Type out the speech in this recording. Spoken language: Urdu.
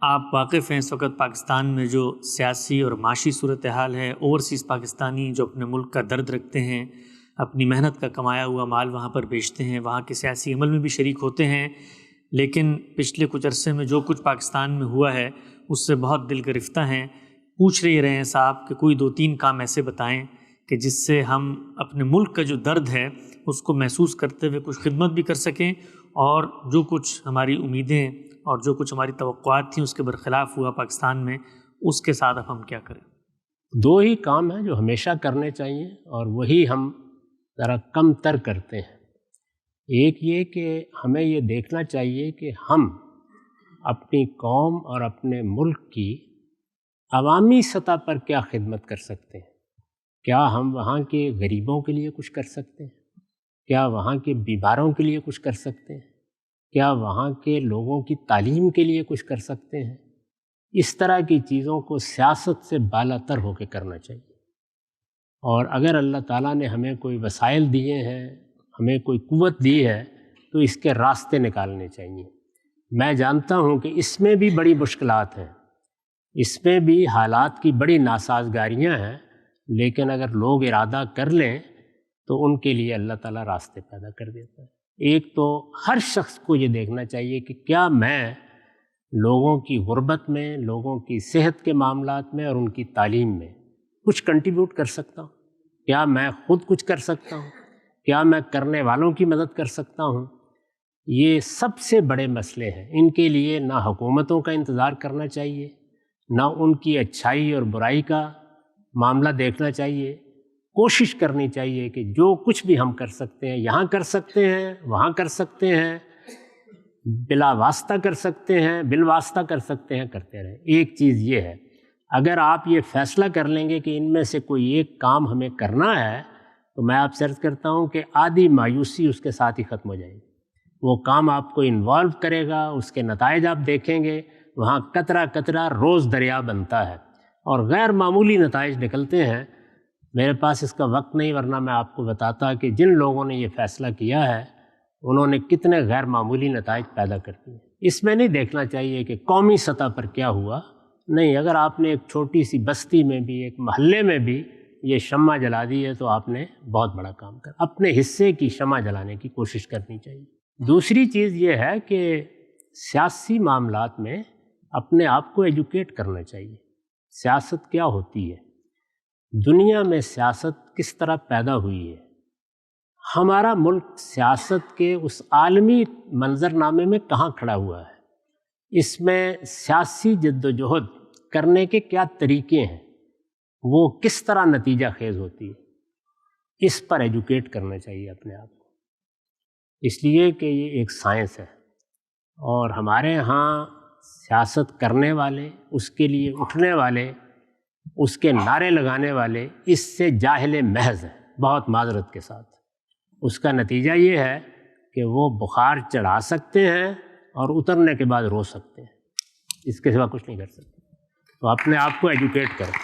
آپ واقف ہیں اس وقت پاکستان میں جو سیاسی اور معاشی صورتحال ہے، اوورسیز پاکستانی جو اپنے ملک کا درد رکھتے ہیں، اپنی محنت کا کمایا ہوا مال وہاں پر بیچتے ہیں، وہاں کے سیاسی عمل میں بھی شریک ہوتے ہیں، لیکن پچھلے کچھ عرصے میں جو کچھ پاکستان میں ہوا ہے اس سے بہت دل گرفتہ ہیں۔ پوچھ رہے ہیں صاحب کہ کوئی 2-3 کام ایسے بتائیں کہ جس سے ہم اپنے ملک کا جو درد ہے اس کو محسوس کرتے ہوئے کچھ خدمت بھی کر سکیں، اور جو کچھ ہماری امیدیں اور جو کچھ ہماری توقعات تھیں اس کے برخلاف ہوا پاکستان میں، اس کے ساتھ اب ہم کیا کریں؟ 2 ہی کام ہیں جو ہمیشہ کرنے چاہیے اور وہی ہم ذرا کم تر کرتے ہیں۔ ایک یہ کہ ہمیں یہ دیکھنا چاہیے کہ ہم اپنی قوم اور اپنے ملک کی عوامی سطح پر کیا خدمت کر سکتے ہیں۔ کیا ہم وہاں کے غریبوں کے لیے کچھ کر سکتے ہیں؟ کیا وہاں کے بیماروں کے لیے کچھ کر سکتے ہیں؟ کیا وہاں کے لوگوں کی تعلیم کے لیے کچھ کر سکتے ہیں؟ اس طرح کی چیزوں کو سیاست سے بالا تر ہو کے کرنا چاہیے۔ اور اگر اللہ تعالیٰ نے ہمیں کوئی وسائل دیے ہیں، ہمیں کوئی قوت دی ہے، تو اس کے راستے نکالنے چاہیے۔ میں جانتا ہوں کہ اس میں بھی بڑی مشکلات ہیں، اس میں بھی حالات کی بڑی ناسازگاریاں ہیں، لیکن اگر لوگ ارادہ کر لیں تو ان کے لیے اللہ تعالیٰ راستے پیدا کر دیتا ہے۔ ایک تو ہر شخص کو یہ دیکھنا چاہیے کہ کیا میں لوگوں کی غربت میں، لوگوں کی صحت کے معاملات میں اور ان کی تعلیم میں کچھ کنٹریبیوٹ کر سکتا ہوں؟ کیا میں خود کچھ کر سکتا ہوں؟ کیا میں کرنے والوں کی مدد کر سکتا ہوں؟ یہ سب سے بڑے مسئلے ہیں۔ ان کے لیے نہ حکومتوں کا انتظار کرنا چاہیے، نہ ان کی اچھائی اور برائی کا معاملہ دیکھنا چاہیے۔ کوشش کرنی چاہیے کہ جو کچھ بھی ہم کر سکتے ہیں، یہاں کر سکتے ہیں، وہاں کر سکتے ہیں، بلا واسطہ کر سکتے ہیں، بالواسطہ کر سکتے ہیں، کرتے رہیں۔ ایک چیز یہ ہے، اگر آپ یہ فیصلہ کر لیں گے کہ ان میں سے کوئی ایک کام ہمیں کرنا ہے، تو میں آپ سے عرض کرتا ہوں کہ آدھی مایوسی اس کے ساتھ ہی ختم ہو جائے گی۔ وہ کام آپ کو انوالو کرے گا، اس کے نتائج آپ دیکھیں گے، وہاں قطرہ قطرہ روز دریا بنتا ہے اور غیر معمولی نتائج نکلتے ہیں۔ میرے پاس اس کا وقت نہیں، ورنہ میں آپ کو بتاتا کہ جن لوگوں نے یہ فیصلہ کیا ہے انہوں نے کتنے غیر معمولی نتائج پیدا کر دیے۔ اس میں نہیں دیکھنا چاہیے کہ قومی سطح پر کیا ہوا، نہیں، اگر آپ نے ایک چھوٹی سی بستی میں بھی، ایک محلے میں بھی یہ شمع جلا دی ہے تو آپ نے بہت بڑا کام کر، اپنے حصے کی شمع جلانے کی کوشش کرنی چاہیے۔ دوسری چیز یہ ہے کہ سیاسی معاملات میں اپنے آپ کو ایجوکیٹ کرنا چاہیے۔ سیاست کیا ہوتی ہے؟ دنیا میں سیاست کس طرح پیدا ہوئی ہے؟ ہمارا ملک سیاست کے اس عالمی منظرنامے میں کہاں کھڑا ہوا ہے؟ اس میں سیاسی جد و جہد کرنے کے کیا طریقے ہیں؟ وہ کس طرح نتیجہ خیز ہوتی ہے؟ اس پر ایجوکیٹ کرنا چاہیے اپنے آپ کو، اس لیے کہ یہ ایک سائنس ہے، اور ہمارے ہاں سیاست کرنے والے، اس کے لیے اٹھنے والے، اس کے نعرے لگانے والے اس سے جاہل محض ہیں، بہت معذرت کے ساتھ۔ اس کا نتیجہ یہ ہے کہ وہ بخار چڑھا سکتے ہیں اور اترنے کے بعد رو سکتے ہیں، اس کے سوا کچھ نہیں کر سکتے۔ تو اپنے آپ کو ایجوکیٹ کریں۔